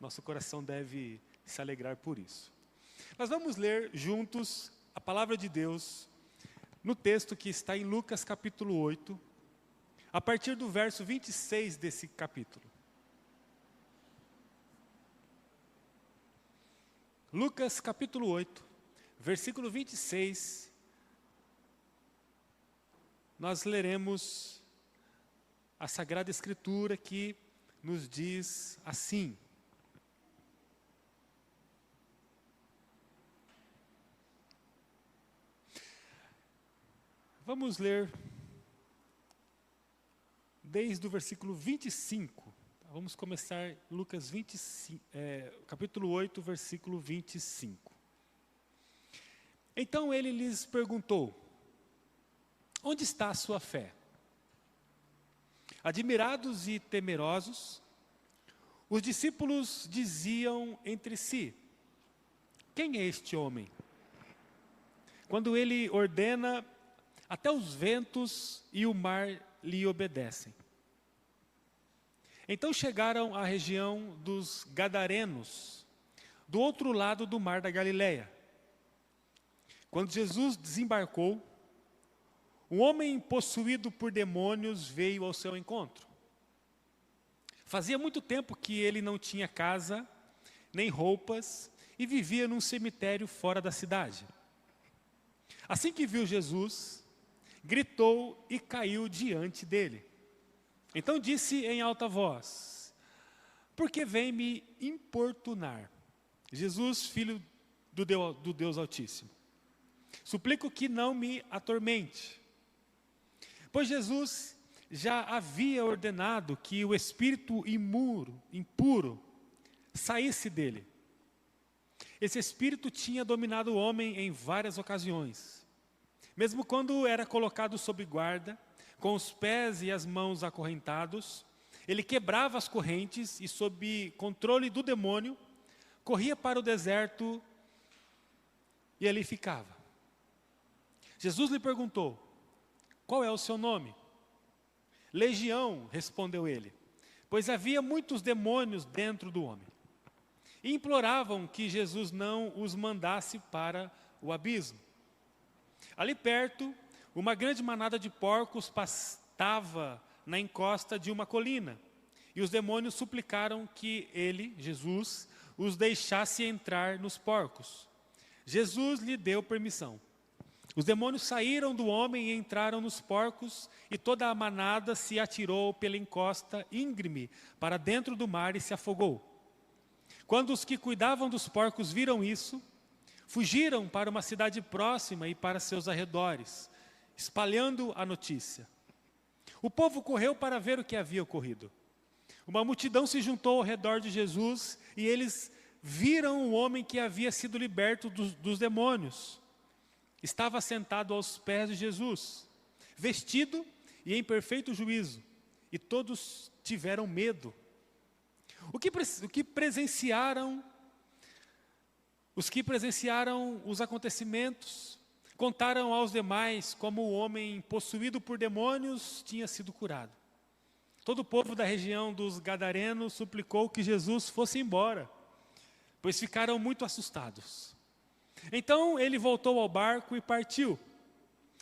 Nosso coração deve se alegrar por isso. Nós vamos ler juntos a palavra de Deus no texto que está em Lucas capítulo 8, a partir do verso 26 desse capítulo. Lucas capítulo 8, versículo 26, nós leremos a Sagrada Escritura que nos diz assim: vamos ler desde o versículo 25. Vamos começar Lucas 25, capítulo 8, versículo 25. Então ele lhes perguntou: onde está a sua fé? Admirados e temerosos, os discípulos diziam entre si: quem é este homem? Quando ele ordena, até os ventos e o mar lhe obedecem. Então chegaram à região dos Gadarenos, do outro lado do mar da Galileia. Quando Jesus desembarcou, um homem possuído por demônios veio ao seu encontro. Fazia muito tempo que ele não tinha casa, nem roupas, e vivia num cemitério fora da cidade. Assim que viu Jesus, gritou e caiu diante dele. Então disse em alta voz: por que vem me importunar, Jesus, filho do Deus Altíssimo? Suplico que não me atormente. Pois Jesus já havia ordenado que o espírito impuro saísse dele. Esse espírito tinha dominado o homem em várias ocasiões. Mesmo quando era colocado sob guarda, com os pés e as mãos acorrentados, ele quebrava as correntes e, sob controle do demônio, corria para o deserto e ali ficava. Jesus lhe perguntou: qual é o seu nome? Legião, respondeu ele, pois havia muitos demônios dentro do homem. E imploravam que Jesus não os mandasse para o abismo. Ali perto, uma grande manada de porcos pastava na encosta de uma colina. E os demônios suplicaram que ele, Jesus, os deixasse entrar nos porcos. Jesus lhe deu permissão. Os demônios saíram do homem e entraram nos porcos, e toda a manada se atirou pela encosta íngreme para dentro do mar e se afogou. Quando os que cuidavam dos porcos viram isso, fugiram para uma cidade próxima e para seus arredores, espalhando a notícia. O povo correu para ver o que havia ocorrido. Uma multidão se juntou ao redor de Jesus e eles viram o homem que havia sido liberto dos demônios. Estava sentado aos pés de Jesus, vestido e em perfeito juízo, e todos tiveram medo. Os que presenciaram os acontecimentos contaram aos demais como o homem possuído por demônios tinha sido curado. Todo o povo da região dos Gadarenos suplicou que Jesus fosse embora, pois ficaram muito assustados. Então ele voltou ao barco e partiu.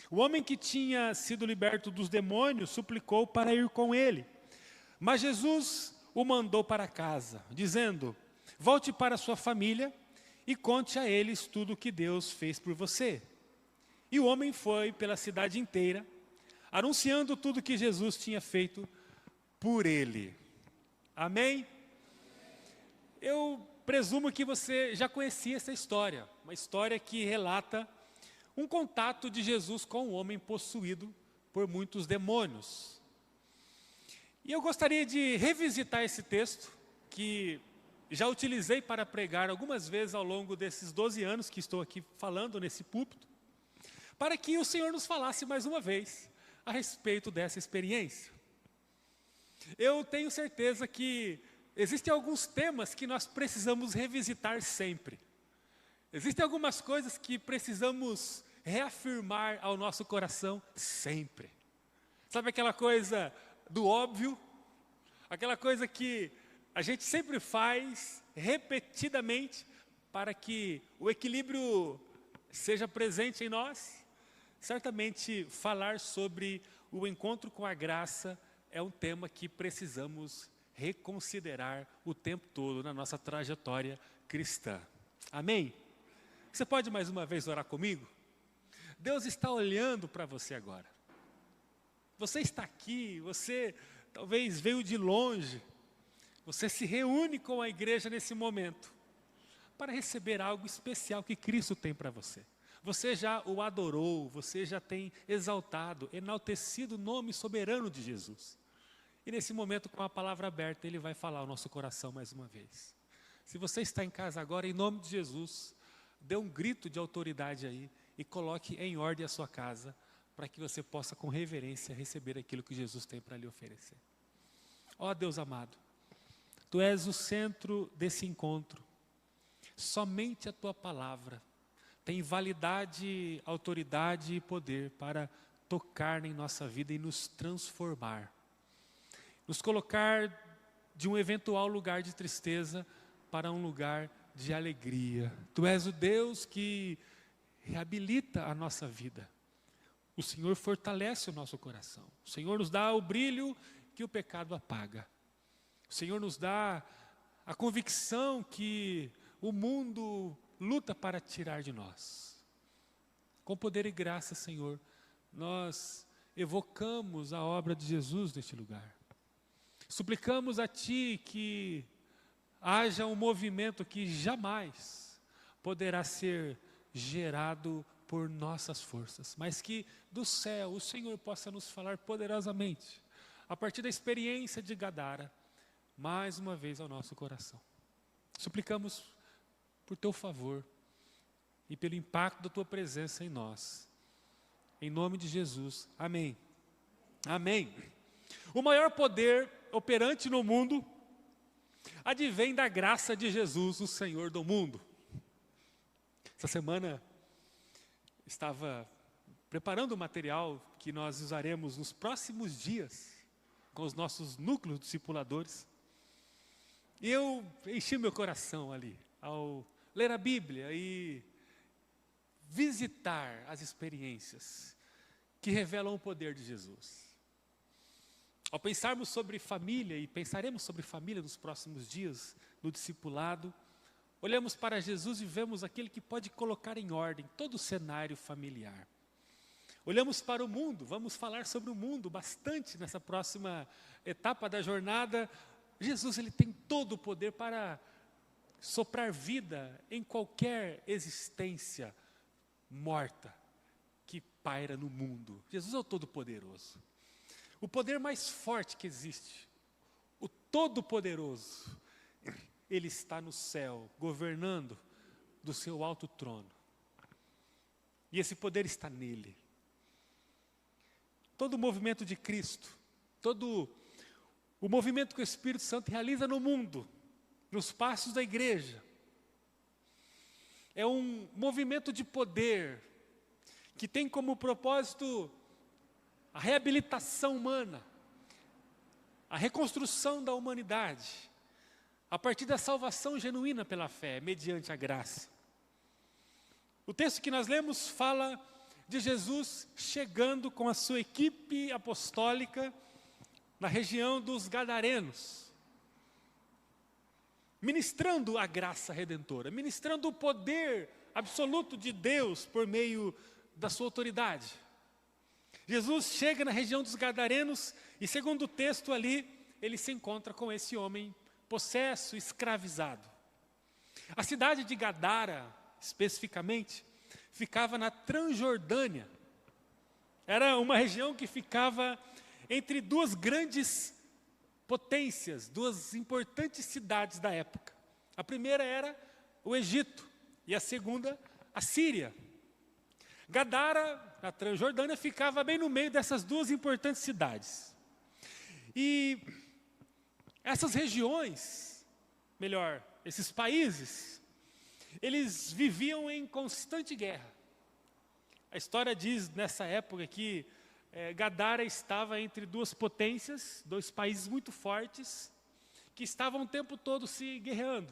O homem que tinha sido liberto dos demônios suplicou para ir com ele. Mas Jesus o mandou para casa, dizendo: volte para sua família e conte a eles tudo o que Deus fez por você. E o homem foi pela cidade inteira, anunciando tudo o que Jesus tinha feito por ele. Amém? Eu presumo que você já conhecia essa história, uma história que relata um contato de Jesus com um homem possuído por muitos demônios. E eu gostaria de revisitar esse texto, que já utilizei para pregar algumas vezes ao longo desses 12 anos que estou aqui falando nesse púlpito, para que o Senhor nos falasse mais uma vez a respeito dessa experiência. Eu tenho certeza que existem alguns temas que nós precisamos revisitar sempre. Existem algumas coisas que precisamos reafirmar ao nosso coração sempre. Sabe aquela coisa do óbvio? Aquela coisa que a gente sempre faz, repetidamente para que o equilíbrio seja presente em nós. Certamente falar sobre o encontro com a graça é um tema que precisamos reconsiderar o tempo todo na nossa trajetória cristã. Amém? Você pode mais uma vez orar comigo? Deus está olhando para você agora. Você está aqui, você talvez veio de longe. Você se reúne com a igreja nesse momento para receber algo especial que Cristo tem para você. Você já o adorou, você já tem exaltado, enaltecido o nome soberano de Jesus. E nesse momento, com a palavra aberta, Ele vai falar ao nosso coração mais uma vez. Se você está em casa agora, em nome de Jesus, dê um grito de autoridade aí e coloque em ordem a sua casa, para que você possa com reverência receber aquilo que Jesus tem para lhe oferecer. Ó Deus amado, Tu és o centro desse encontro. Somente a Tua palavra tem validade, autoridade e poder para tocar em nossa vida e nos transformar. Nos colocar de um eventual lugar de tristeza para um lugar de alegria. Tu és o Deus que reabilita a nossa vida. O Senhor fortalece o nosso coração. O Senhor nos dá o brilho que o pecado apaga. O Senhor nos dá a convicção que o mundo luta para tirar de nós. Com poder e graça, Senhor, nós evocamos a obra de Jesus neste lugar. Suplicamos a Ti que haja um movimento que jamais poderá ser gerado por nossas forças, mas que do céu o Senhor possa nos falar poderosamente, a partir da experiência de Gadara, mais uma vez ao nosso coração. Suplicamos por Teu favor e pelo impacto da Tua presença em nós. Em nome de Jesus. Amém. Amém. O maior poder operante no mundo advém da graça de Jesus, o Senhor do mundo. Essa semana estava preparando o material que nós usaremos nos próximos dias com os nossos núcleos discipuladores. E eu enchi meu coração ali ao ler a Bíblia e visitar as experiências que revelam o poder de Jesus. Ao pensarmos sobre família, e pensaremos sobre família nos próximos dias, no discipulado, olhamos para Jesus e vemos aquele que pode colocar em ordem todo o cenário familiar. Olhamos para o mundo, vamos falar sobre o mundo bastante nessa próxima etapa da jornada. Jesus, Ele tem todo o poder para soprar vida em qualquer existência morta que paira no mundo. Jesus é o Todo-Poderoso. O poder mais forte que existe, o Todo-Poderoso, Ele está no céu, governando do seu alto trono. E esse poder está nele. Todo o movimento de Cristo, todo o movimento que o Espírito Santo realiza no mundo, nos passos da igreja, é um movimento de poder que tem como propósito a reabilitação humana, a reconstrução da humanidade, a partir da salvação genuína pela fé, mediante a graça. O texto que nós lemos fala de Jesus chegando com a sua equipe apostólica na região dos Gadarenos, ministrando a graça redentora, ministrando o poder absoluto de Deus por meio da sua autoridade. Jesus chega na região dos Gadarenos e, segundo o texto ali, ele se encontra com esse homem possesso, escravizado. A cidade de Gadara, especificamente, ficava na Transjordânia. Era uma região que ficava entre duas grandes potências, duas importantes cidades da época. A primeira era o Egito e a segunda, a Síria. Gadara, na Transjordânia, ficava bem no meio dessas duas importantes cidades. E essas regiões, melhor, esses países, eles viviam em constante guerra. A história diz nessa época que Gadara estava entre duas potências, dois países muito fortes, que estavam o tempo todo se guerreando.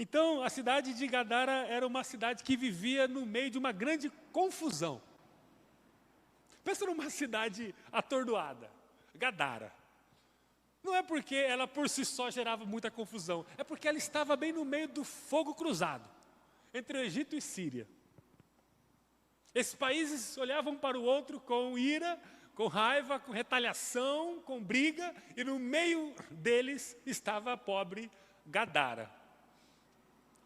Então, a cidade de Gadara era uma cidade que vivia no meio de uma grande confusão. Pensa numa cidade atordoada, Gadara. Não é porque ela por si só gerava muita confusão, é porque ela estava bem no meio do fogo cruzado, entre o Egito e Síria. Esses países olhavam para o outro com ira, com raiva, com retaliação, com briga, e no meio deles estava a pobre Gadara.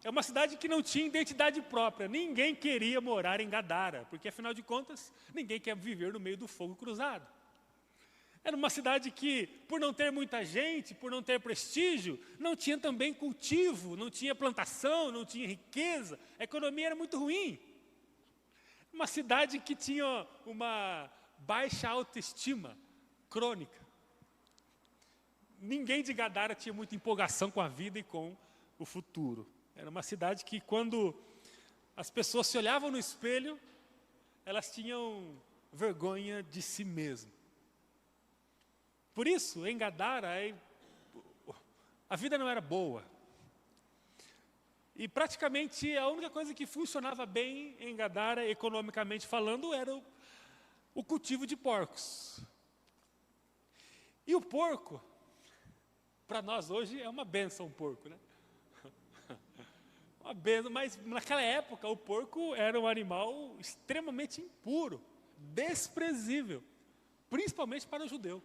É uma cidade que não tinha identidade própria, ninguém queria morar em Gadara, porque afinal de contas, ninguém quer viver no meio do fogo cruzado. Era uma cidade que, por não ter muita gente, por não ter prestígio, não tinha também cultivo, não tinha plantação, não tinha riqueza, a economia era muito ruim. Uma cidade que tinha uma baixa autoestima crônica. Ninguém de Gadara tinha muita empolgação com a vida e com o futuro. Era uma cidade que, quando as pessoas se olhavam no espelho, elas tinham vergonha de si mesmas. Por isso, em Gadara, a vida não era boa. E praticamente a única coisa que funcionava bem em Gadara, economicamente falando, era o cultivo de porcos. E o porco, para nós hoje, é uma bênção, o porco, né? Uma bênção, mas naquela época o porco era um animal extremamente impuro, desprezível, principalmente para o judeu.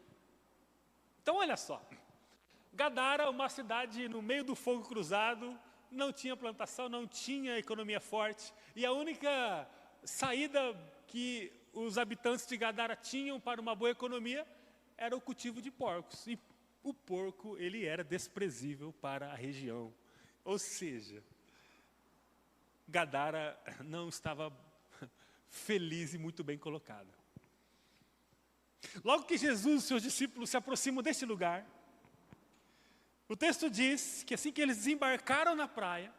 Então, olha só, Gadara, uma cidade no meio do fogo cruzado, não tinha plantação, não tinha economia forte, e a única saída que os habitantes de Gadara tinham para uma boa economia era o cultivo de porcos. E o porco, ele era desprezível para a região. Ou seja, Gadara não estava feliz e muito bem colocada. Logo que Jesus e seus discípulos se aproximam deste lugar, o texto diz que assim que eles desembarcaram na praia,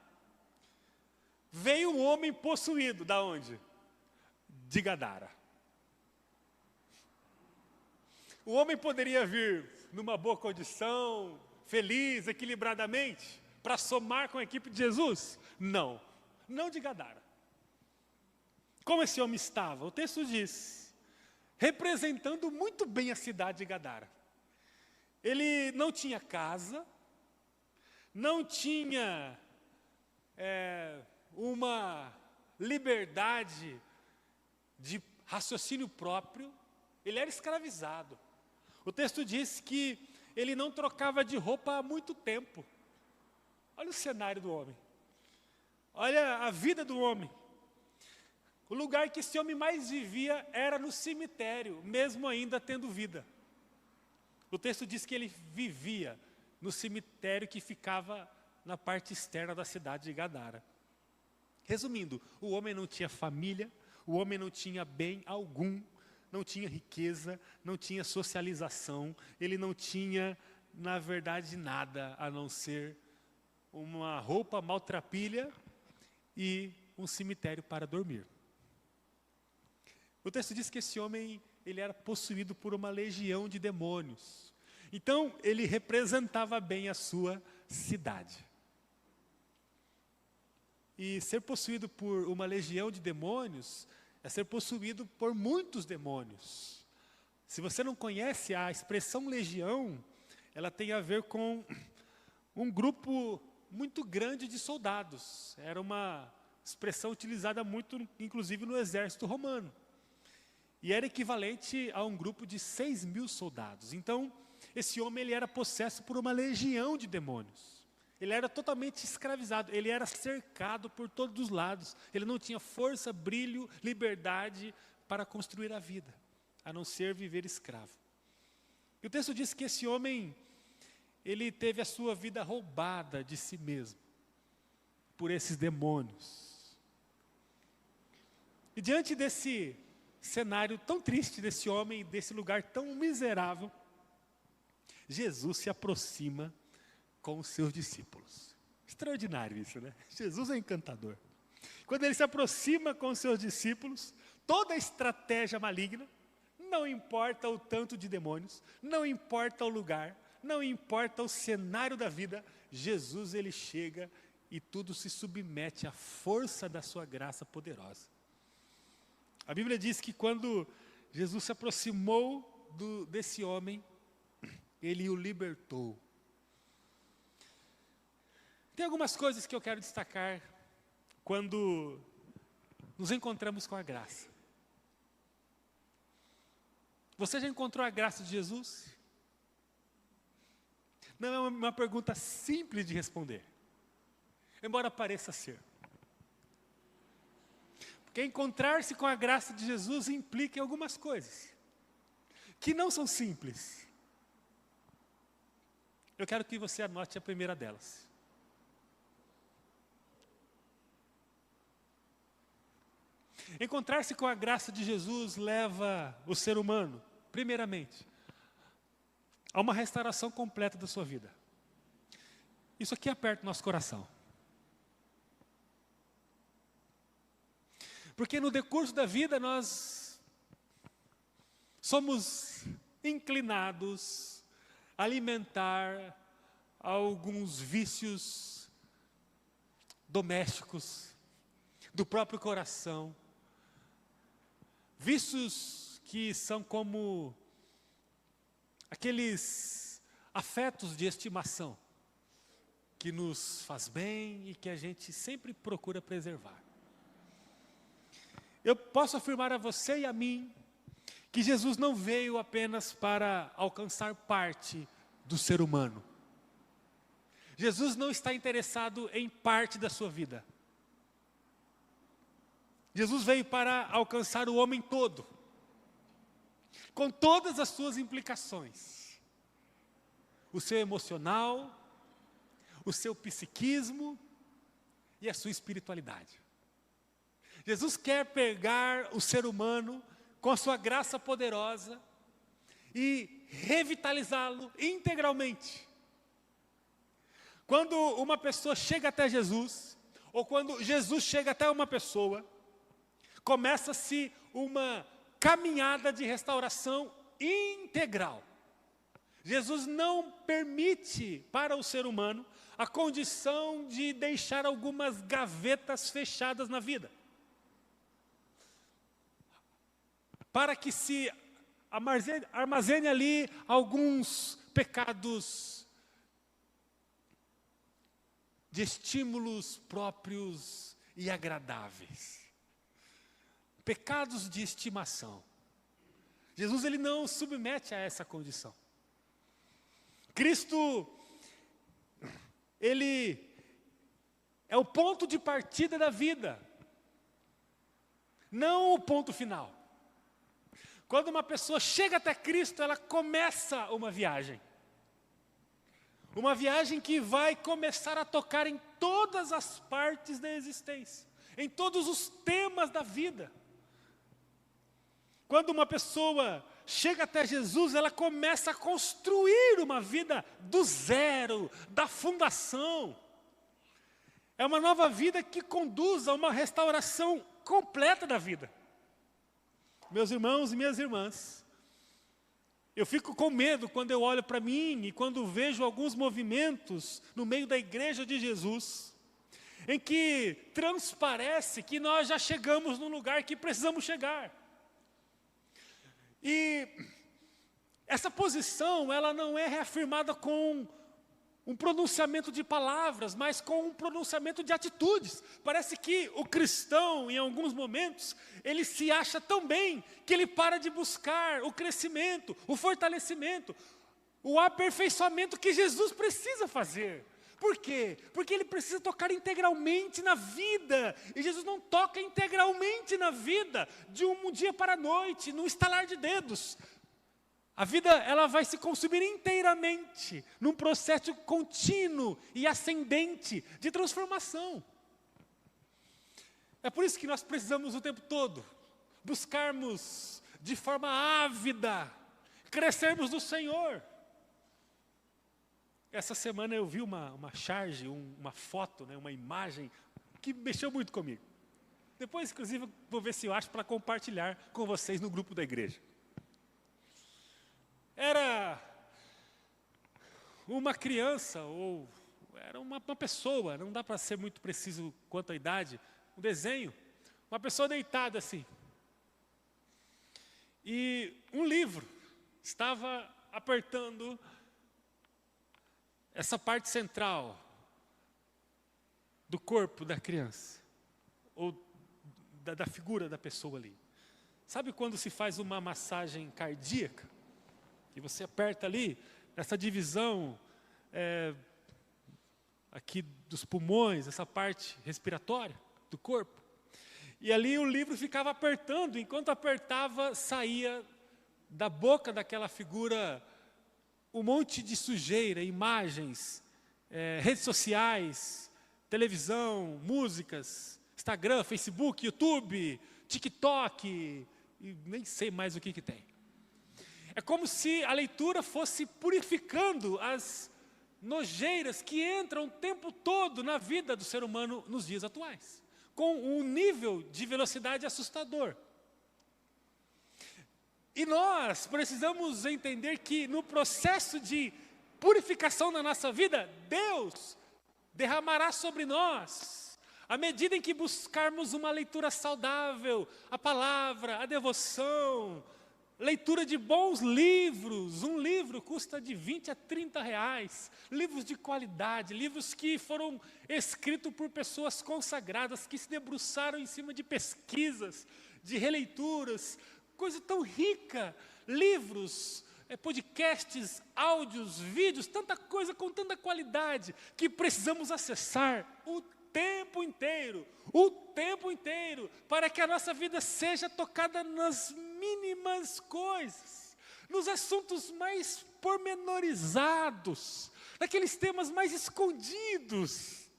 veio um homem possuído, da onde? De Gadara. O homem poderia vir numa boa condição, feliz, equilibradamente, para somar com a equipe de Jesus? Não, não de Gadara. Como esse homem estava? O texto diz, representando muito bem a cidade de Gadara. Ele não tinha casa, não tinha uma liberdade de raciocínio próprio, ele era escravizado. O texto diz que ele não trocava de roupa há muito tempo. Olha o cenário do homem. Olha a vida do homem. O lugar que esse homem mais vivia era no cemitério, mesmo ainda tendo vida. O texto diz que ele vivia no cemitério que ficava na parte externa da cidade de Gadara. Resumindo, o homem não tinha família, o homem não tinha bem algum, não tinha riqueza, não tinha socialização, ele não tinha, na verdade, nada a não ser uma roupa maltrapilha e um cemitério para dormir. O texto diz que esse homem, ele era possuído por uma legião de demônios. Então, ele representava bem a sua cidade. E ser possuído por uma legião de demônios é ser possuído por muitos demônios. Se você não conhece a expressão legião, ela tem a ver com um grupo muito grande de soldados. Era uma expressão utilizada muito, inclusive, no exército romano. E era equivalente a um grupo de 6.000 soldados. Então, esse homem ele era possesso por uma legião de demônios. Ele era totalmente escravizado, ele era cercado por todos os lados. Ele não tinha força, brilho, liberdade para construir a vida, a não ser viver escravo. E o texto diz que esse homem, ele teve a sua vida roubada de si mesmo, por esses demônios. E diante desse cenário tão triste desse homem, desse lugar tão miserável, Jesus se aproxima com os seus discípulos. Extraordinário isso, né? Jesus é encantador. Quando ele se aproxima com os seus discípulos, toda a estratégia maligna, não importa o tanto de demônios, não importa o lugar, não importa o cenário da vida, Jesus ele chega e tudo se submete à força da sua graça poderosa. A Bíblia diz que quando Jesus se aproximou desse homem, ele o libertou. Tem algumas coisas que eu quero destacar quando nos encontramos com a graça. Você já encontrou a graça de Jesus? Não é uma pergunta simples de responder, embora pareça ser. Porque encontrar-se com a graça de Jesus implica em algumas coisas, que não são simples. Eu quero que você anote a primeira delas. Encontrar-se com a graça de Jesus leva o ser humano, primeiramente, a uma restauração completa da sua vida. Isso aqui aperta o nosso coração. Porque no decurso da vida nós somos inclinados a alimentar alguns vícios domésticos do próprio coração. Vícios que são como aqueles afetos de estimação que nos faz bem e que a gente sempre procura preservar. Eu posso afirmar a você e a mim que Jesus não veio apenas para alcançar parte do ser humano. Jesus não está interessado em parte da sua vida. Jesus veio para alcançar o homem todo, com todas as suas implicações. O seu emocional, o seu psiquismo e a sua espiritualidade. Jesus quer pegar o ser humano com a sua graça poderosa e revitalizá-lo integralmente. Quando uma pessoa chega até Jesus, ou quando Jesus chega até uma pessoa, começa-se uma caminhada de restauração integral. Jesus não permite para o ser humano a condição de deixar algumas gavetas fechadas na vida, para que se armazene ali alguns pecados de estímulos próprios e agradáveis. Pecados de estimação. Jesus ele não submete a essa condição. Cristo, ele é o ponto de partida da vida, não o ponto final. Quando uma pessoa chega até Cristo, ela começa uma viagem. Uma viagem que vai começar a tocar em todas as partes da existência, em todos os temas da vida. Quando uma pessoa chega até Jesus, ela começa a construir uma vida do zero, da fundação. É uma nova vida que conduz a uma restauração completa da vida. Meus irmãos e minhas irmãs, eu fico com medo quando eu olho para mim e quando vejo alguns movimentos no meio da igreja de Jesus, em que transparece que nós já chegamos no lugar que precisamos chegar. E essa posição, ela não é reafirmada com um pronunciamento de palavras, mas com um pronunciamento de atitudes. Parece que o cristão, em alguns momentos, ele se acha tão bem que ele para de buscar o crescimento, o fortalecimento, o aperfeiçoamento que Jesus precisa fazer. Por quê? Porque ele precisa tocar integralmente na vida. E Jesus não toca integralmente na vida de um dia para a noite, num estalar de dedos. A vida ela vai se consumir inteiramente num processo contínuo e ascendente de transformação. É por isso que nós precisamos o tempo todo buscarmos de forma ávida, crescermos no Senhor. Essa semana eu vi uma charge, uma foto, né, uma imagem que mexeu muito comigo. Depois, inclusive, vou ver se eu acho para compartilhar com vocês no grupo da igreja. Era uma criança, ou era uma pessoa, não dá para ser muito preciso quanto à idade, um desenho, uma pessoa deitada assim. E um livro estava apertando essa parte central do corpo da criança, ou da figura da pessoa ali. Sabe quando se faz uma massagem cardíaca? E você aperta ali, essa divisão aqui dos pulmões, essa parte respiratória do corpo. E ali o livro ficava apertando, enquanto apertava, saía da boca daquela figura um monte de sujeira, imagens, redes sociais, televisão, músicas, Instagram, Facebook, YouTube, TikTok, e nem sei mais o que tem. É como se a leitura fosse purificando as nojeiras que entram o tempo todo na vida do ser humano nos dias atuais, com um nível de velocidade assustador. E nós precisamos entender que no processo de purificação da nossa vida, Deus derramará sobre nós, à medida em que buscarmos uma leitura saudável, a palavra, a devoção, leitura de bons livros. Um livro custa de 20 a 30 reais, livros de qualidade, livros que foram escritos por pessoas consagradas, que se debruçaram em cima de pesquisas, de releituras, coisa tão rica, livros, podcasts, áudios, vídeos, tanta coisa com tanta qualidade, que precisamos acessar o tempo inteiro, para que a nossa vida seja tocada nas mínimas coisas, nos assuntos mais pormenorizados, naqueles temas mais escondidos.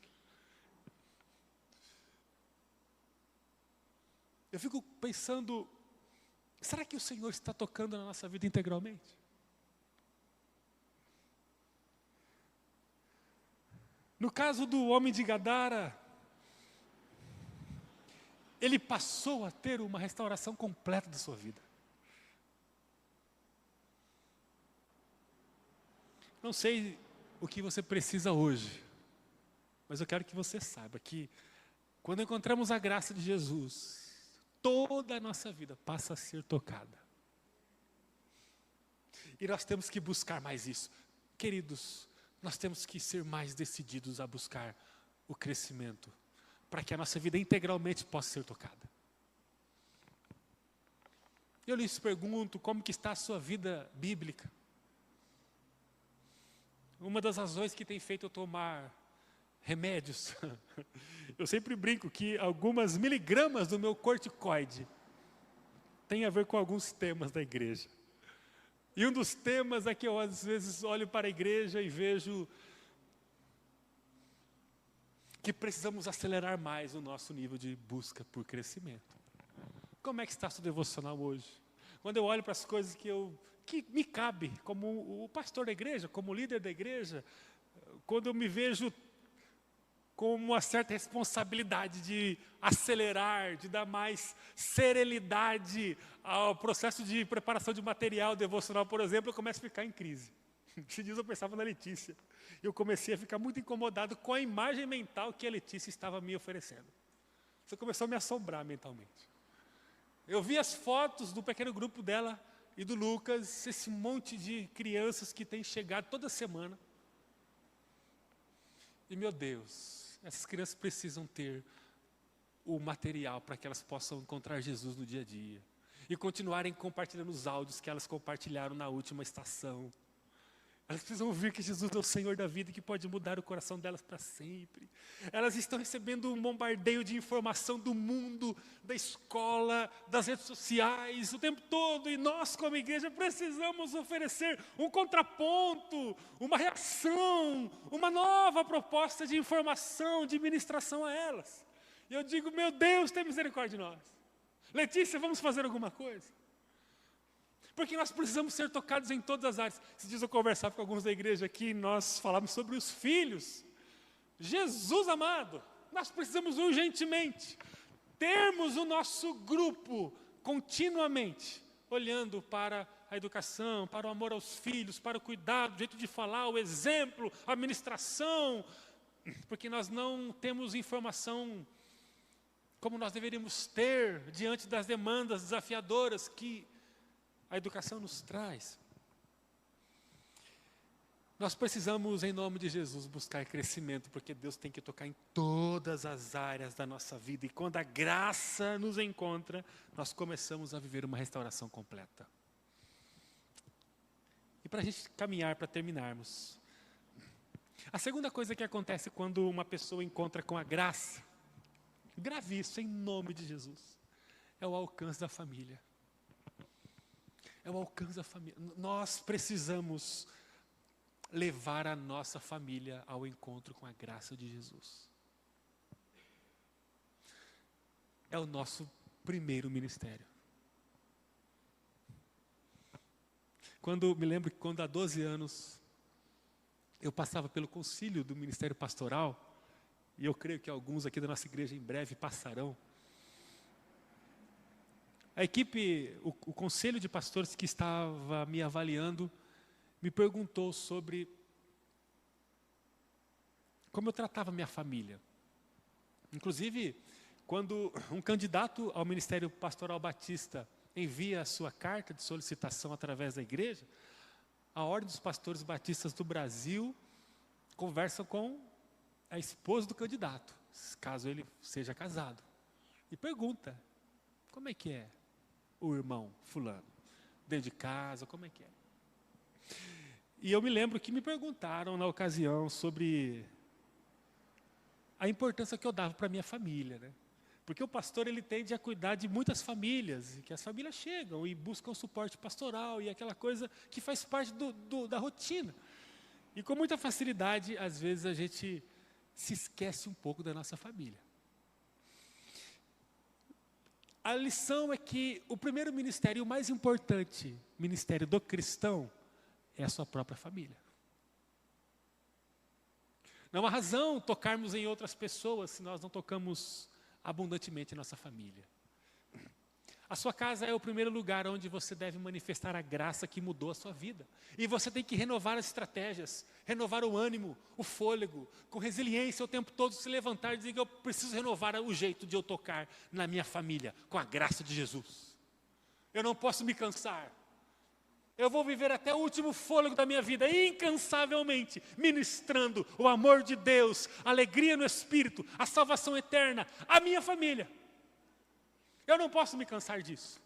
Eu fico pensando, será que o Senhor está tocando na nossa vida integralmente? No caso do homem de Gadara, ele passou a ter uma restauração completa da sua vida. Não sei o que você precisa hoje, mas eu quero que você saiba que quando encontramos a graça de Jesus, toda a nossa vida passa a ser tocada. E nós temos que buscar mais isso. Queridos, nós temos que ser mais decididos a buscar o crescimento, para que a nossa vida integralmente possa ser tocada. Eu lhes pergunto, como que está a sua vida bíblica? Uma das razões que tem feito eu tomar remédios, eu sempre brinco que algumas miligramas do meu corticoide tem a ver com alguns temas da igreja. E um dos temas é que eu às vezes olho para a igreja e vejo que precisamos acelerar mais o nosso nível de busca por crescimento. Como é que está a sua devocional hoje? Quando eu olho para as coisas que me cabe, como o pastor da igreja, como líder da igreja, quando eu me vejo com uma certa responsabilidade de acelerar, de dar mais serenidade ao processo de preparação de material devocional, por exemplo, eu começo a ficar em crise. Esses dias eu pensava na Letícia, e eu comecei a ficar muito incomodado com a imagem mental que a Letícia estava me oferecendo. Isso começou a me assombrar mentalmente. Eu vi as fotos do pequeno grupo dela e do Lucas, esse monte de crianças que tem chegado toda semana. E meu Deus, essas crianças precisam ter o material para que elas possam encontrar Jesus no dia a dia. E continuarem compartilhando os áudios que elas compartilharam na última estação. Elas precisam ouvir que Jesus é o Senhor da vida e que pode mudar o coração delas para sempre. Elas estão recebendo um bombardeio de informação do mundo, da escola, das redes sociais, o tempo todo. E nós, como igreja, precisamos oferecer um contraponto, uma reação, uma nova proposta de informação, de ministração a elas. E eu digo, meu Deus, tem misericórdia de nós. Letícia, vamos fazer alguma coisa? Porque nós precisamos ser tocados em todas as áreas. Esses dias eu conversava com alguns da igreja aqui, e nós falávamos sobre os filhos. Jesus amado, nós precisamos urgentemente termos o nosso grupo continuamente olhando para a educação, para o amor aos filhos, para o cuidado, o jeito de falar, o exemplo, a ministração, porque nós não temos informação como nós deveríamos ter diante das demandas desafiadoras que a educação nos traz. Nós precisamos, em nome de Jesus, buscar crescimento, porque Deus tem que tocar em todas as áreas da nossa vida. E quando a graça nos encontra, nós começamos a viver uma restauração completa. E para a gente caminhar, para terminarmos. A segunda coisa que acontece quando uma pessoa encontra com a graça, grave isso em nome de Jesus, é o alcance da família. É o alcance da família. Nós precisamos levar a nossa família ao encontro com a graça de Jesus. É o nosso primeiro ministério. Me lembro que quando há 12 anos eu passava pelo concílio do Ministério Pastoral, e eu creio que alguns aqui da nossa igreja em breve passarão. A equipe, o conselho de pastores que estava me avaliando, me perguntou sobre como eu tratava minha família. Inclusive, quando um candidato ao Ministério Pastoral Batista envia a sua carta de solicitação através da igreja, a Ordem dos Pastores Batistas do Brasil conversa com a esposa do candidato, caso ele seja casado, e pergunta, como é que é o irmão fulano? Dentro de casa, como é que é? E eu me lembro que me perguntaram na ocasião sobre a importância que eu dava para a minha família, né? Porque o pastor, ele tende a cuidar de muitas famílias, e que as famílias chegam e buscam suporte pastoral, e aquela coisa que faz parte da rotina. E com muita facilidade, às vezes a gente se esquece um pouco da nossa família. A lição é que o primeiro ministério, o mais importante ministério do cristão, é a sua própria família. Não há razão tocarmos em outras pessoas se nós não tocamos abundantemente em nossa família. A sua casa é o primeiro lugar onde você deve manifestar a graça que mudou a sua vida. E você tem que renovar as estratégias, renovar o ânimo, o fôlego, com resiliência o tempo todo, se levantar e dizer que eu preciso renovar o jeito de eu tocar na minha família, com a graça de Jesus. Eu não posso me cansar. Eu vou viver até o último fôlego da minha vida, incansavelmente, ministrando o amor de Deus, a alegria no Espírito, a salvação eterna, à minha família. Eu não posso me cansar disso.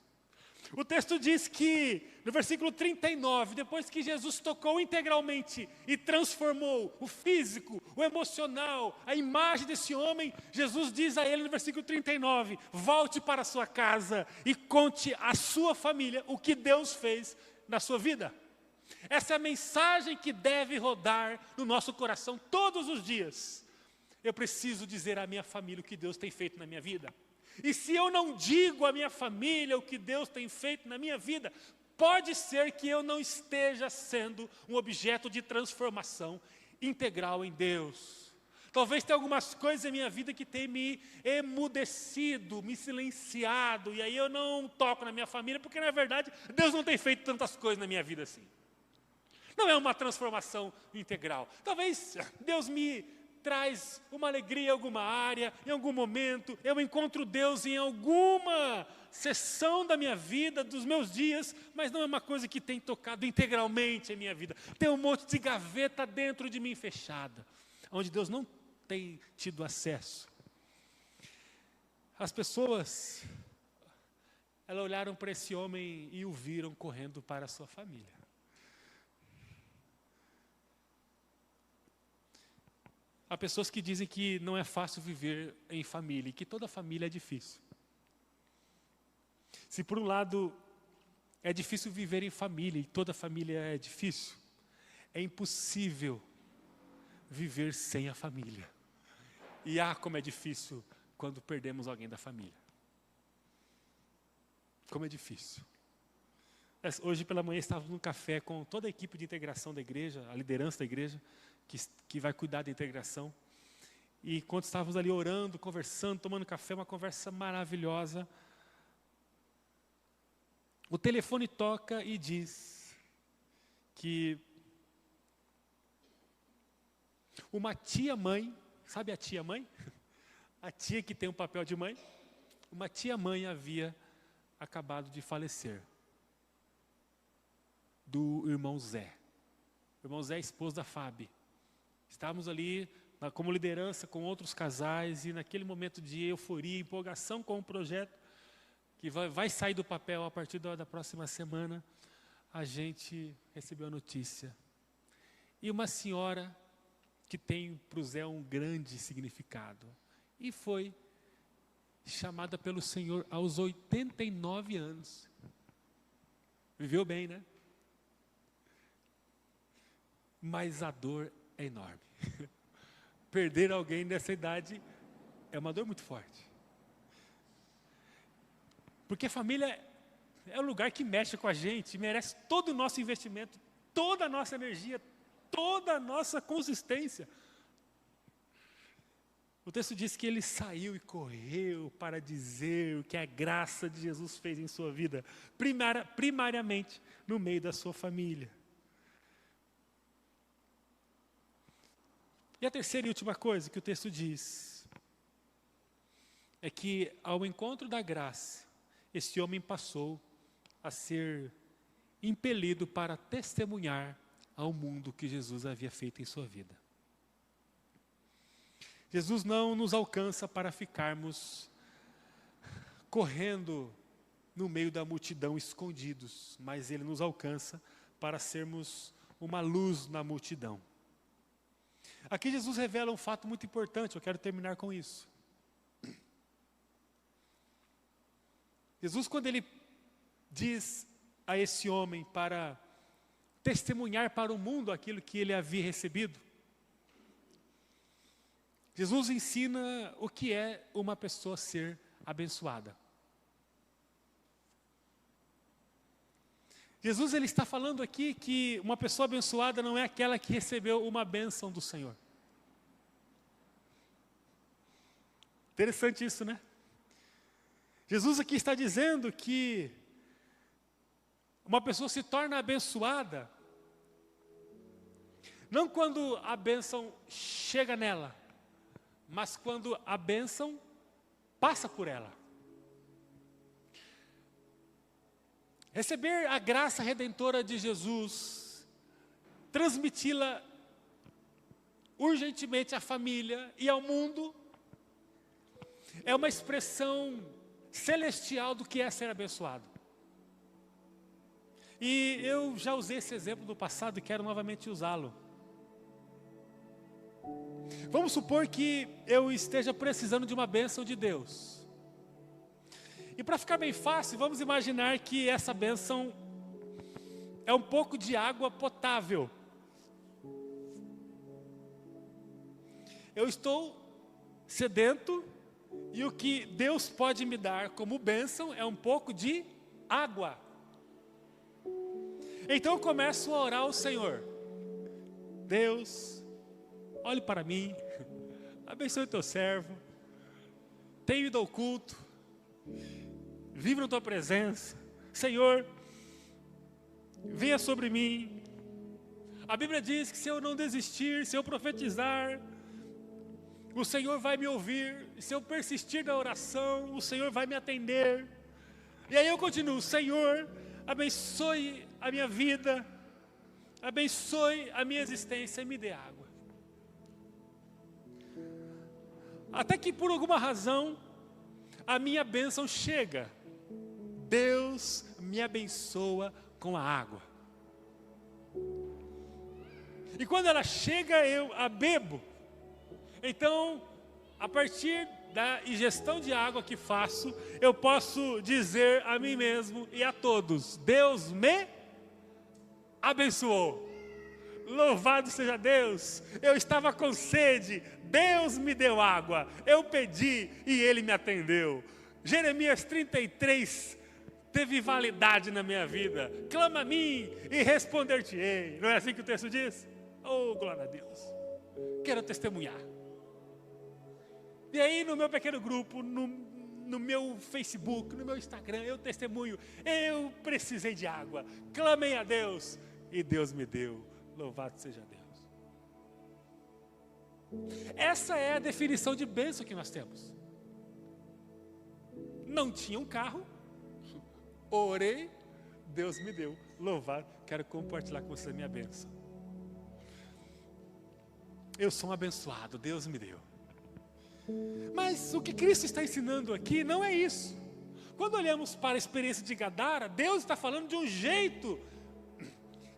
O texto diz que, no versículo 39, depois que Jesus tocou integralmente e transformou o físico, o emocional, a imagem desse homem, Jesus diz a ele no versículo 39, volte para a sua casa e conte à sua família o que Deus fez na sua vida. Essa é a mensagem que deve rodar no nosso coração todos os dias. Eu preciso dizer à minha família o que Deus tem feito na minha vida. E se eu não digo à minha família o que Deus tem feito na minha vida, pode ser que eu não esteja sendo um objeto de transformação integral em Deus. Talvez tenha algumas coisas em minha vida que tenham me emudecido, me silenciado, e aí eu não toco na minha família, porque na verdade Deus não tem feito tantas coisas na minha vida assim. Não é uma transformação integral. Talvez Deus me traz uma alegria em alguma área, em algum momento, eu encontro Deus em alguma sessão da minha vida, dos meus dias, mas não é uma coisa que tem tocado integralmente a minha vida. Tem um monte de gaveta dentro de mim fechada, onde Deus não tem tido acesso. As pessoas, elas olharam para esse homem e o viram correndo para a sua família. Há pessoas que dizem que não é fácil viver em família, e que toda família é difícil. Se por um lado é difícil viver em família, e toda família é difícil, é impossível viver sem a família. E como é difícil quando perdemos alguém da família. Como é difícil. Hoje pela manhã estávamos num café com toda a equipe de integração da igreja, a liderança da igreja, que vai cuidar da integração. E enquanto estávamos ali orando, conversando, tomando café, uma conversa maravilhosa, o telefone toca e diz que uma tia-mãe Sabe a tia-mãe? A tia que tem um papel de mãe. Uma tia-mãe havia acabado de falecer. Do irmão Zé. O irmão Zé é esposo da Fábio. Estávamos ali como liderança com outros casais e naquele momento de euforia, empolgação com o projeto, que vai sair do papel a partir da próxima semana, a gente recebeu a notícia. E uma senhora que tem para o Zé um grande significado. E foi chamada pelo Senhor aos 89 anos. Viveu bem, né? Mas a dor é enorme. Perder alguém nessa idade é uma dor muito forte. Porque a família é um lugar que mexe com a gente, merece todo o nosso investimento, toda a nossa energia, toda a nossa consistência. O texto diz que ele saiu e correu para dizer o que a graça de Jesus fez em sua vida, primariamente no meio da sua família. E a terceira e última coisa que o texto diz é que ao encontro da graça, esse homem passou a ser impelido para testemunhar ao mundo que Jesus havia feito em sua vida. Jesus não nos alcança para ficarmos correndo no meio da multidão escondidos, mas Ele nos alcança para sermos uma luz na multidão. Aqui Jesus revela um fato muito importante, eu quero terminar com isso. Jesus, quando Ele diz a esse homem para testemunhar para o mundo aquilo que ele havia recebido, Jesus ensina o que é uma pessoa ser abençoada. Jesus ele está falando aqui que uma pessoa abençoada não é aquela que recebeu uma bênção do Senhor. Interessante isso, né? Jesus aqui está dizendo que uma pessoa se torna abençoada não quando a bênção chega nela, mas quando a bênção passa por ela. Receber a graça redentora de Jesus, transmiti-la urgentemente à família e ao mundo, é uma expressão celestial do que é ser abençoado. E eu já usei esse exemplo do passado e quero novamente usá-lo. Vamos supor que eu esteja precisando de uma bênção de Deus. E para ficar bem fácil, vamos imaginar que essa bênção é um pouco de água potável. Eu estou sedento e o que Deus pode me dar como bênção é um pouco de água. Então eu começo a orar ao Senhor. Deus, olhe para mim, abençoe o teu servo, tenho ido ao culto, vivo na tua presença, Senhor, venha sobre mim. A Bíblia diz que se eu não desistir, se eu profetizar, o Senhor vai me ouvir, se eu persistir na oração, o Senhor vai me atender. E aí eu continuo, Senhor, abençoe a minha vida, abençoe a minha existência e me dê água. Até que por alguma razão, a minha bênção chega. Deus me abençoa com a água. E quando ela chega, eu a bebo. Então, a partir da ingestão de água que faço, eu posso dizer a mim mesmo e a todos: Deus me abençoou. Louvado seja Deus, eu estava com sede, Deus me deu água, eu pedi e Ele me atendeu. Jeremias 33 teve validade na minha vida. Clama a mim e responder-te-ei. Não é assim que o texto diz? Oh, glória a Deus. Quero testemunhar. E aí no meu pequeno grupo, no meu Facebook, no meu Instagram, eu testemunho. Eu precisei de água, clamei a Deus e Deus me deu. Louvado seja Deus. Essa é a definição de bênção que nós temos. Não tinha um carro, orei, Deus me deu. Louvado, quero compartilhar com você a minha bênção. Eu sou um abençoado, Deus me deu. Mas o que Cristo está ensinando aqui não é isso. Quando olhamos para a experiência de Gadara, Deus está falando de um jeito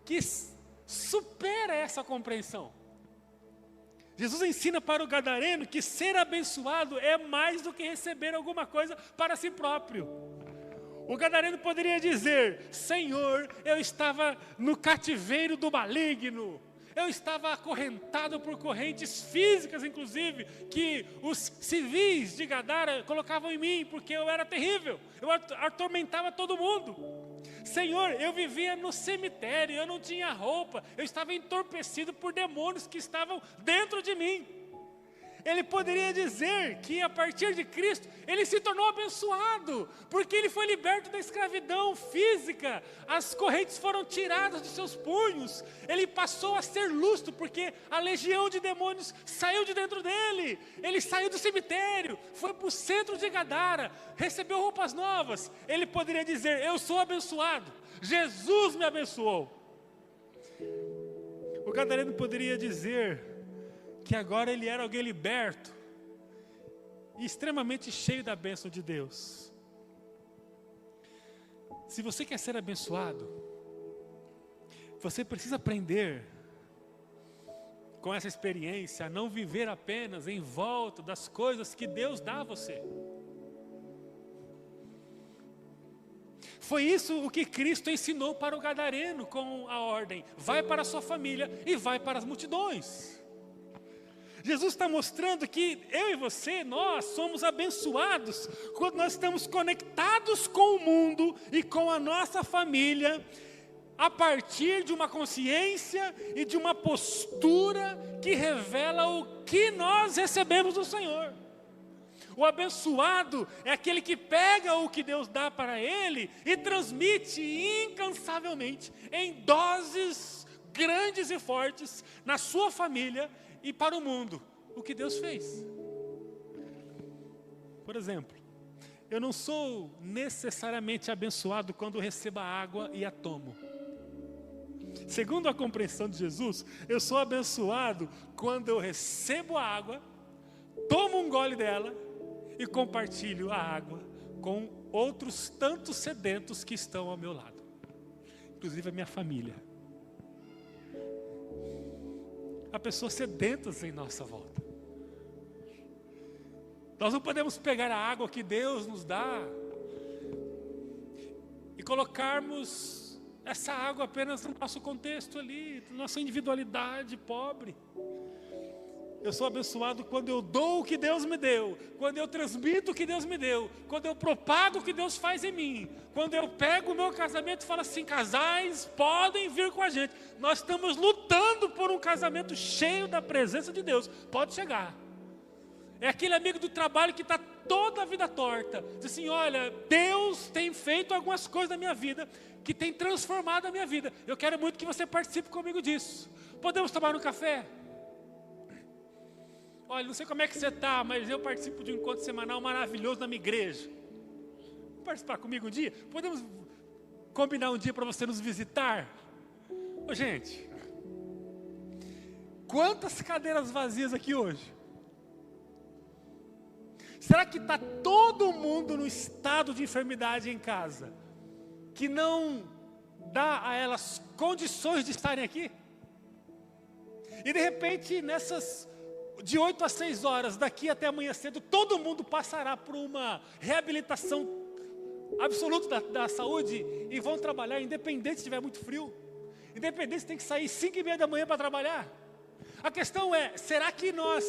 que supera essa compreensão. Jesus ensina para o gadareno que ser abençoado é mais do que receber alguma coisa para si próprio. O gadareno poderia dizer: Senhor, eu estava no cativeiro do maligno, eu estava acorrentado por correntes físicas, inclusive, que os civis de Gadara colocavam em mim, porque eu era terrível, eu atormentava todo mundo. Senhor, eu vivia no cemitério, eu não tinha roupa, eu estava entorpecido por demônios que estavam dentro de mim. Ele poderia dizer que a partir de Cristo, ele se tornou abençoado, porque ele foi liberto da escravidão física, as correntes foram tiradas dos seus punhos, ele passou a ser lustro, porque a legião de demônios saiu de dentro dele, ele saiu do cemitério, foi para o centro de Gadara, recebeu roupas novas. Ele poderia dizer: eu sou abençoado, Jesus me abençoou. O gadareno poderia dizer que agora ele era alguém liberto e extremamente cheio da bênção de Deus. Se você quer ser abençoado, você precisa aprender com essa experiência a não viver apenas em volta das coisas que Deus dá a você. Foi isso o que Cristo ensinou para o gadareno com a ordem: vai para a sua família e vai para as multidões. Jesus está mostrando que eu e você, nós somos abençoados quando nós estamos conectados com o mundo e com a nossa família, a partir de uma consciência e de uma postura que revela o que nós recebemos do Senhor. O abençoado é aquele que pega o que Deus dá para ele e transmite incansavelmente, em doses grandes e fortes, na sua família e para o mundo, o que Deus fez. Por exemplo, eu não sou necessariamente abençoado quando recebo a água e a tomo. Segundo a compreensão de Jesus, eu sou abençoado quando eu recebo a água, tomo um gole dela e compartilho a água com outros tantos sedentos que estão ao meu lado, inclusive a minha família. Há pessoas sedentas em nossa volta. Nós não podemos pegar a água que Deus nos dá e colocarmos essa água apenas no nosso contexto ali, na nossa individualidade pobre. Eu sou abençoado quando eu dou o que Deus me deu, quando eu transmito o que Deus me deu, quando eu propago o que Deus faz em mim, quando eu pego o meu casamento e falo assim: casais podem vir com a gente, nós estamos lutando por um casamento cheio da presença de Deus, pode chegar. É aquele amigo do trabalho que está toda a vida torta, diz assim: olha, Deus tem feito algumas coisas na minha vida, que tem transformado a minha vida, eu quero muito que você participe comigo disso, podemos tomar um café? Olha, não sei como é que você está, mas eu participo de um encontro semanal maravilhoso na minha igreja. Vamos participar comigo um dia? Podemos combinar um dia para você nos visitar? Ô, gente, quantas cadeiras vazias aqui hoje? Será que está todo mundo no estado de enfermidade em casa, que não dá a elas condições de estarem aqui? E de repente, nessas de 8 a 6 horas, daqui até amanhã cedo, todo mundo passará por uma reabilitação absoluta da saúde e vão trabalhar, independente se tiver muito frio, independente se tem que sair 5:30 da manhã para trabalhar. A questão é, será que nós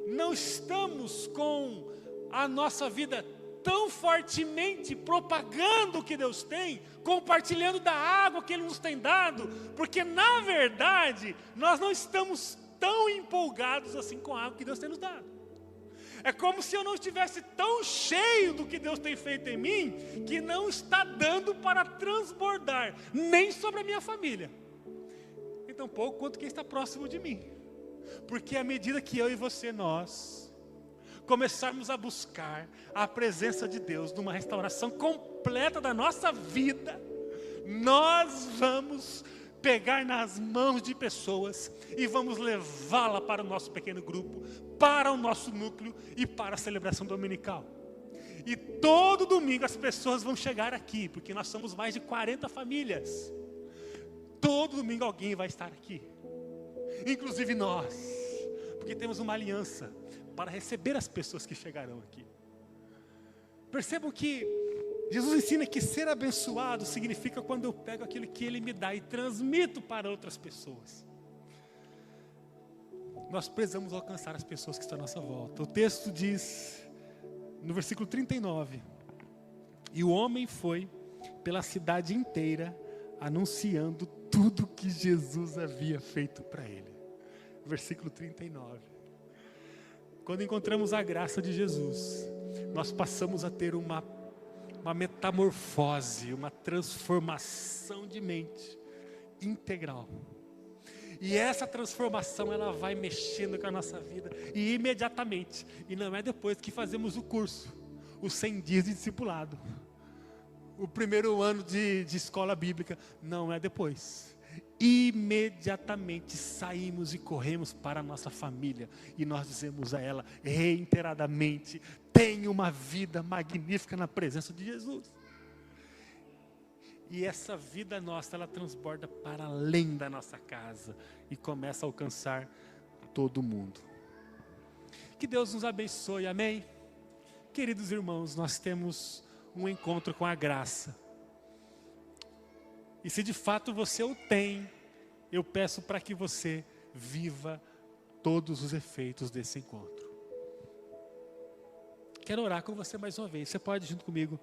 não estamos com a nossa vida tão fortemente propagando o que Deus tem, compartilhando da água que Ele nos tem dado, porque na verdade nós não estamos tão empolgados assim com a água que Deus tem nos dado. É como se eu não estivesse tão cheio do que Deus tem feito em mim, que não está dando para transbordar, nem sobre a minha família, e tampouco quanto quem está próximo de mim. Porque à medida que eu e você, nós, começarmos a buscar a presença de Deus numa restauração completa da nossa vida, nós vamos pegar nas mãos de pessoas e vamos levá-la para o nosso pequeno grupo, para o nosso núcleo e para a celebração dominical. E todo domingo as pessoas vão chegar aqui, porque nós somos mais de 40 famílias. Todo domingo alguém vai estar aqui, inclusive nós, porque temos uma aliança para receber as pessoas que chegarão aqui. Percebam que Jesus ensina que ser abençoado significa quando eu pego aquilo que Ele me dá e transmito para outras pessoas. Nós precisamos alcançar as pessoas que estão à nossa volta. O texto diz, no versículo 39, e o homem foi pela cidade inteira, anunciando tudo que Jesus havia feito para ele. Versículo 39. Quando encontramos a graça de Jesus, nós passamos a ter uma metamorfose, uma transformação de mente integral. E essa transformação, ela vai mexendo com a nossa vida, e imediatamente, e não é depois que fazemos o curso, os 100 dias de discipulado, o primeiro ano de escola bíblica, não é depois. Imediatamente saímos e corremos para a nossa família, e nós dizemos a ela reiteradamente: tenha uma vida magnífica na presença de Jesus. E essa vida nossa, ela transborda para além da nossa casa e começa a alcançar todo mundo. Que Deus nos abençoe, amém? Queridos irmãos, nós temos um encontro com a graça. E se de fato você o tem, eu peço para que você viva todos os efeitos desse encontro. Quero orar com você mais uma vez. Você pode, junto comigo,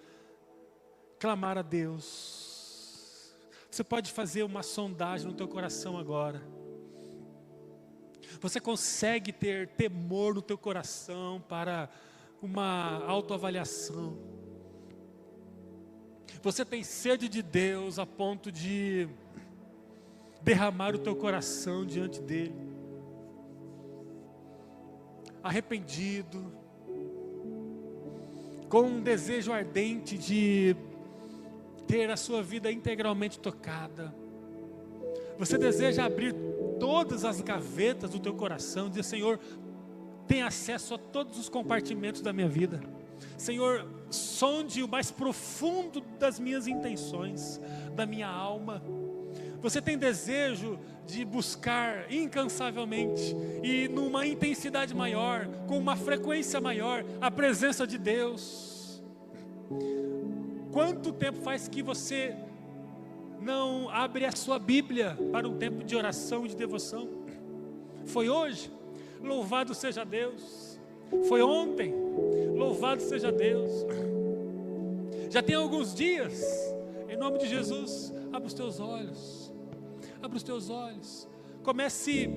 clamar a Deus. Você pode fazer uma sondagem no teu coração agora. Você consegue ter temor no teu coração para uma autoavaliação. Você tem sede de Deus a ponto de derramar o teu coração diante dEle. Arrependido, com um desejo ardente de ter a sua vida integralmente tocada. Você deseja abrir todas as gavetas do teu coração, dizer: Senhor, tem acesso a todos os compartimentos da minha vida. Senhor, sonde o mais profundo das minhas intenções, da minha alma. Você tem desejo de buscar incansavelmente e numa intensidade maior, com uma frequência maior, a presença de Deus. Quanto tempo faz que você não abre a sua Bíblia para um tempo de oração e de devoção? Foi hoje? Louvado seja Deus. Foi ontem? Louvado seja Deus. Já tem alguns dias. Em nome de Jesus, abra os teus olhos. Abra os teus olhos. Comece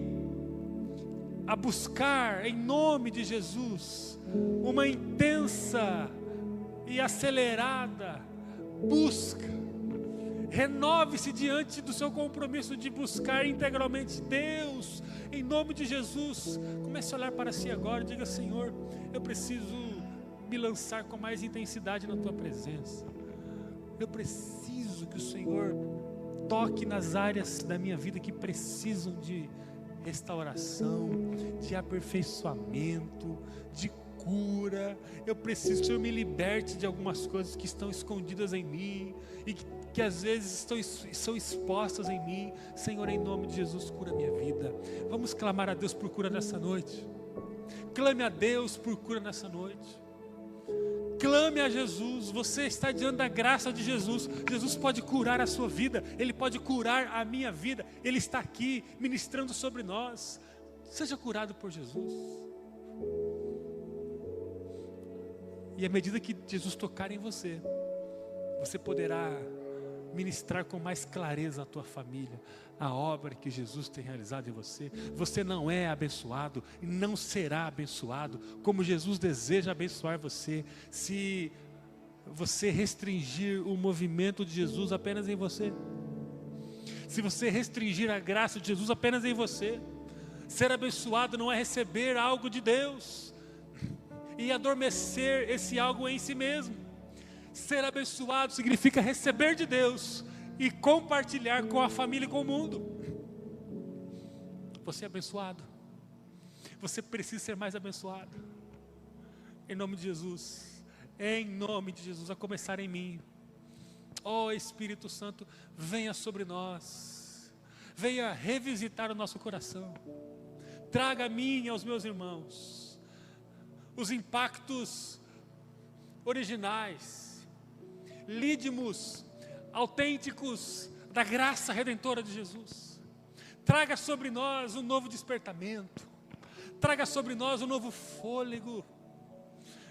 a buscar, em nome de Jesus, uma intensa e acelerada busca. Renove-se diante do seu compromisso de buscar integralmente Deus, em nome de Jesus. Comece a olhar para si agora e diga: Senhor, eu preciso me lançar com mais intensidade na Tua presença. Eu preciso que o Senhor toque nas áreas da minha vida que precisam de restauração, de aperfeiçoamento, de cura. Eu preciso que o Senhor me liberte de algumas coisas que estão escondidas em mim e que às vezes são expostas em mim. Senhor, em nome de Jesus, cura a minha vida. Vamos clamar a Deus por cura nessa noite. Clame a Deus por cura nessa noite. Clame a Jesus. Você está diante da graça de Jesus. Jesus pode curar a sua vida. Ele pode curar a minha vida. Ele está aqui ministrando sobre nós. Seja curado por Jesus. E à medida que Jesus tocar em você, você poderá ministrar com mais clareza a tua família, a obra que Jesus tem realizado em você. Você não é abençoado e não será abençoado como Jesus deseja abençoar você, se você restringir o movimento de Jesus apenas em você. Se você restringir a graça de Jesus apenas em você. Ser abençoado não é receber algo de Deus e adormecer esse algo em si mesmo. Ser abençoado significa receber de Deus e compartilhar com a família e com o mundo. Você é abençoado. Você precisa ser mais abençoado. Em nome de Jesus. Em nome de Jesus, a começar em mim. Ó Espírito Santo, venha sobre nós. Venha revisitar o nosso coração. Traga a mim e aos meus irmãos os impactos originais, lídimos, autênticos da graça redentora de Jesus. Traga sobre nós um novo despertamento. Traga sobre nós um novo fôlego.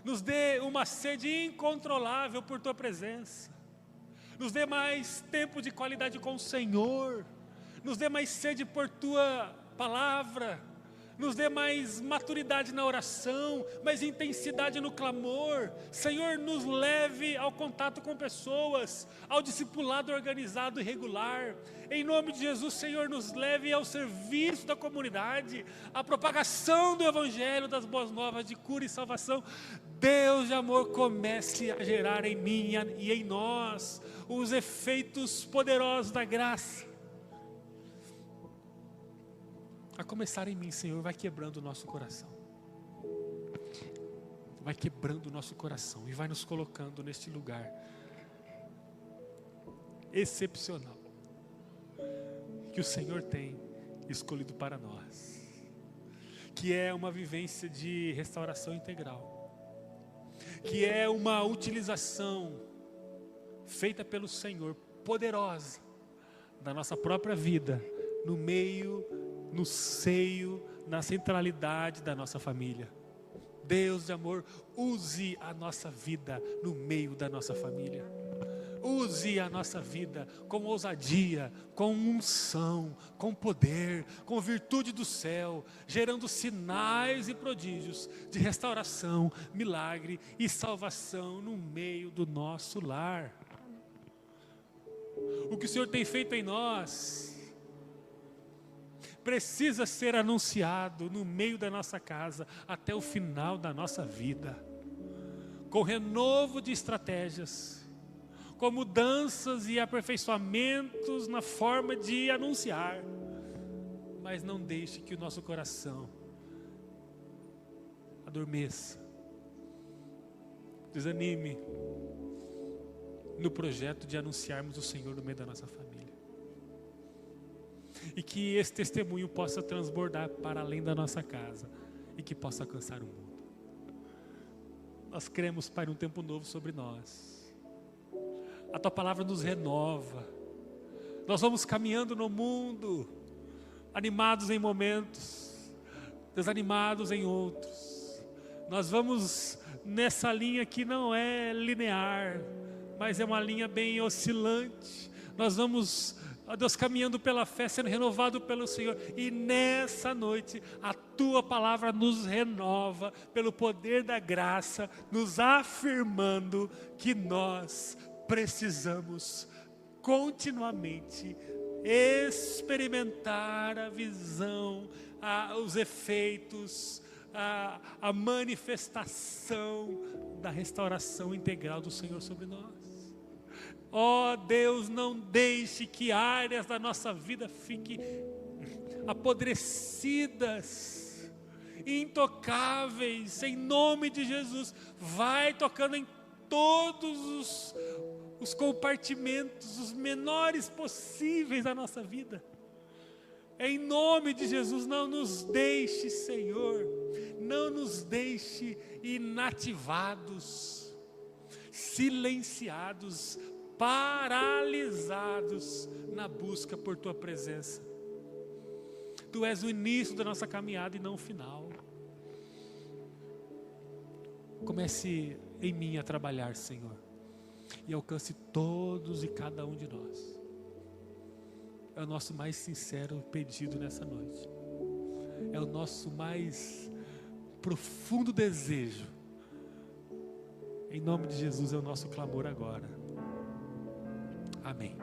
Nos dê uma sede incontrolável por Tua presença. Nos dê mais tempo de qualidade com o Senhor. Nos dê mais sede por Tua palavra. Nos dê mais maturidade na oração, mais intensidade no clamor. Senhor, nos leve ao contato com pessoas, ao discipulado organizado e regular. Em nome de Jesus, Senhor, nos leve ao serviço da comunidade, à propagação do Evangelho, das boas novas de cura e salvação. Deus de amor, comece a gerar em mim e em nós os efeitos poderosos da graça. A começar em mim, Senhor, vai quebrando o nosso coração. Vai quebrando o nosso coração e vai nos colocando neste lugar excepcional que o Senhor tem escolhido para nós, que é uma vivência de restauração integral, que é uma utilização feita pelo Senhor, poderosa, da nossa própria vida, no meio, no seio, na centralidade da nossa família. Deus de amor, use a nossa vida no meio da nossa família. Use a nossa vida com ousadia, com unção, com poder, com virtude do céu, gerando sinais e prodígios de restauração, milagre e salvação no meio do nosso lar. O que o Senhor tem feito em nós precisa ser anunciado no meio da nossa casa até o final da nossa vida, com renovo de estratégias, com mudanças e aperfeiçoamentos na forma de anunciar. Mas não deixe que o nosso coração adormeça, desanime no projeto de anunciarmos o Senhor no meio da nossa família. E que esse testemunho possa transbordar para além da nossa casa e que possa alcançar o mundo. Nós cremos, Pai, um tempo novo sobre nós. A Tua palavra nos renova. Nós vamos caminhando no mundo, animados em momentos, desanimados em outros. Nós vamos nessa linha que não é linear, mas é uma linha bem oscilante. Nós vamos, ó Deus, caminhando pela fé, sendo renovado pelo Senhor. E nessa noite, a Tua palavra nos renova pelo poder da graça, nos afirmando que nós precisamos continuamente experimentar a visão, os efeitos, a manifestação da restauração integral do Senhor sobre nós. Ó Deus, não deixe que áreas da nossa vida fiquem apodrecidas, intocáveis. Em nome de Jesus, vai tocando em todos os compartimentos, os menores possíveis da nossa vida. Em nome de Jesus, não nos deixe, Senhor, não nos deixe inativados, silenciados, paralisados na busca por Tua presença. Tu és o início da nossa caminhada e não o final. Comece em mim a trabalhar, Senhor, e alcance todos e cada um de nós. É o nosso mais sincero pedido nessa noite. É o nosso mais profundo desejo. Em nome de Jesus é o nosso clamor agora. Amém.